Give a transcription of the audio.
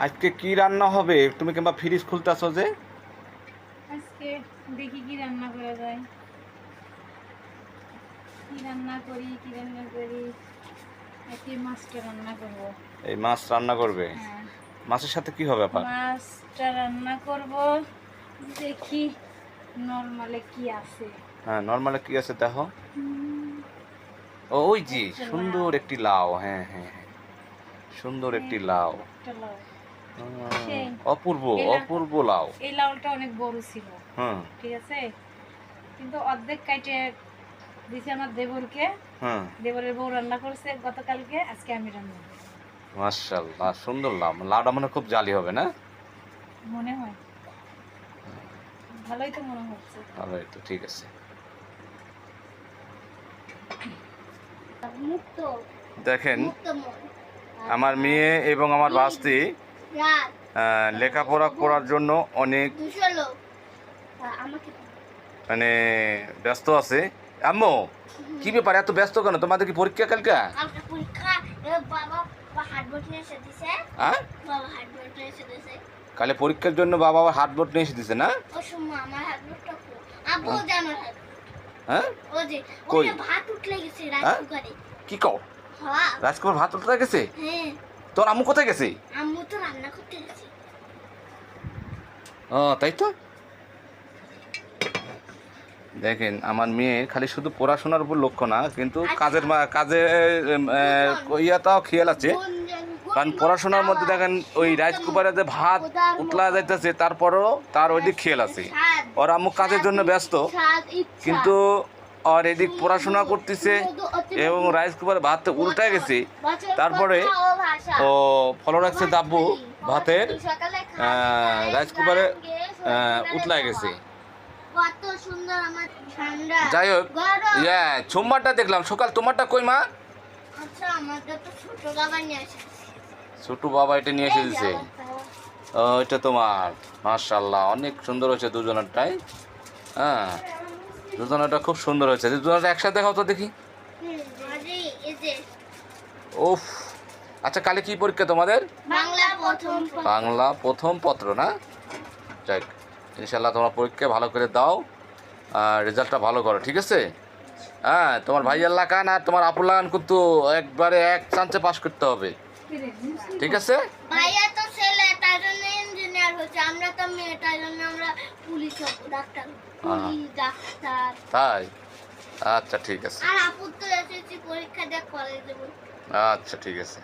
আজকে কি রান্না হবে? তুমি কিংবা ফ্রিজ খুলতেছো যে? আজকে দেখি কি রান্না করা যায়। কি রান্না করি আজকে মাছটা রান্না করব। এই মাছ রান্না করবে? হ্যাঁ, মাছের সাথে কি হবে আপা? মাছটা রান্না করব। দেখি নরমালে কি আছে। হ্যাঁ, নরমালে কি আছে দেখো। হুম, ওই জি, একটা সুন্দর লাউ। একটি লাউ। হ্যাঁ হ্যাঁ হ্যাঁ, সুন্দর একটি লাউ। একটা লাউ। হুম, সেই অপূর্ব এই লাউ, অপূর্ব লাউ। এই লাউটা অনেক বড় ছিল। হুম ঠিক আছে, কিন্তু অর্ধেক কাটে দিছে আমার দেবরকে। হুম, দেবরের বউ রান্না করছে গতকালকে, আজকে আমি রান্না করব। মাশাআল্লাহ, সুন্দর লাউ। লাউটা মনে হয় খুব জালি হবে না? মনে হয় ভালোই তো মনে হচ্ছে। ভালোই তো, ঠিক আছে। মুক্ত দেখেন, মুক্ত মন। আমার মেয়ে এবং আমার ভাস্তি রাত লেখাপড়া করার জন্য অনেক 200 লোক আমাকে মানে ব্যস্ত আছে। আম্মু, কি ব্যাপার এত ব্যস্ত কেন? তোমাদের কি পরীক্ষা কালকে? কালকে পরীক্ষা। বাবা হার্ডবোর্ড নিয়ে এসে দিছে। হ্যাঁ, বাবা হার্ডবোর্ড নিয়ে এসে দিছে। কালে পরীক্ষার জন্য বাবা আবার হার্ডবোর্ড নিয়ে এসে দিছে না? ও সময় আমার হার্ডবোর্ডটা আব্বু যে আমার হার্ডবোর্ড। হ্যাঁ, ও যে কই? ওই ভাত উঠলে গেছে রাইস হ্যাঁ? কুকারে। কি কও? হ্যাঁ রাজকুমার ভাত উঠতে গেছে? হ্যাঁ, তোর আম্মু কোথায় গেছে? আম্মু তো রান্না করতে গেছে। ও তাই তো। দেখেন, আমার মেয়ে খালি শুধু পড়াশোনার উপর লক্ষ্য না, কিন্তু কাজের ইয়াটাও খেয়াল আছে। কারণ পড়াশোনার মধ্যে দেখেন ওই রাইস কুকারে যে ভাত উতলা যাইতেছে, তারপরেও তার ওই দিক খেয়াল আছে। ওর আম্মু কাজের জন্য ব্যস্ত, কিন্তু আর এদিক পড়াশোনা করতেছে এবং রাইস কুকারে ভাত উল্টায় গেছে। তারপরে ও ফলো রাখছে দাব্বু ভাতের রাইস কুকারে উতলায় গেছে। কত সুন্দর আমার ঠান্ডা। যাই হোক, ইয়া সোমবারটা দেখলাম সকাল। তোমারটা কই মা? আচ্ছা, আমাদের তো ছোট বাবা নিয়ে আসে। ছোটু বাবা এটা নিয়ে এসে দিছে। ও, এটা তোমার। মাশাআল্লাহ, অনেক সুন্দর হয়েছে দুজনেরটাই। হ্যাঁ, দুজনেরটা খুব সুন্দর হয়েছে। দুজনেরটা একসাথে দেখাও তো দেখি। উফ, আচ্ছা, কালে কি পরীক্ষা তোমাদের? বাংলা প্রথম পত্র না? যাই, ইনশাল্লাহ তোমরা পরীক্ষা ভালো করে দাও আর রেজাল্টটা ভালো করো, ঠিক আছে? হ্যাঁ, তোমার ভাইয়ার লাগান আর তোমার আপুর লাগান কিন্তু একবারে এক চান্সে পাস করতে হবে, ঠিক আছে? ভাইয়া তো ছেলে, তার জন্য ইঞ্জিনিয়ার হচ্ছে। আমরা তো মেয়ে, তার জন্য আমরা পুলিশ হবো, ডাক্তার ডাক্তার। তাই? আচ্ছা, ঠিক আছে। আর আপু তো এসএসসি পরীক্ষা দিয়ে কলেজে যাবো। আচ্ছা, ঠিক আছে।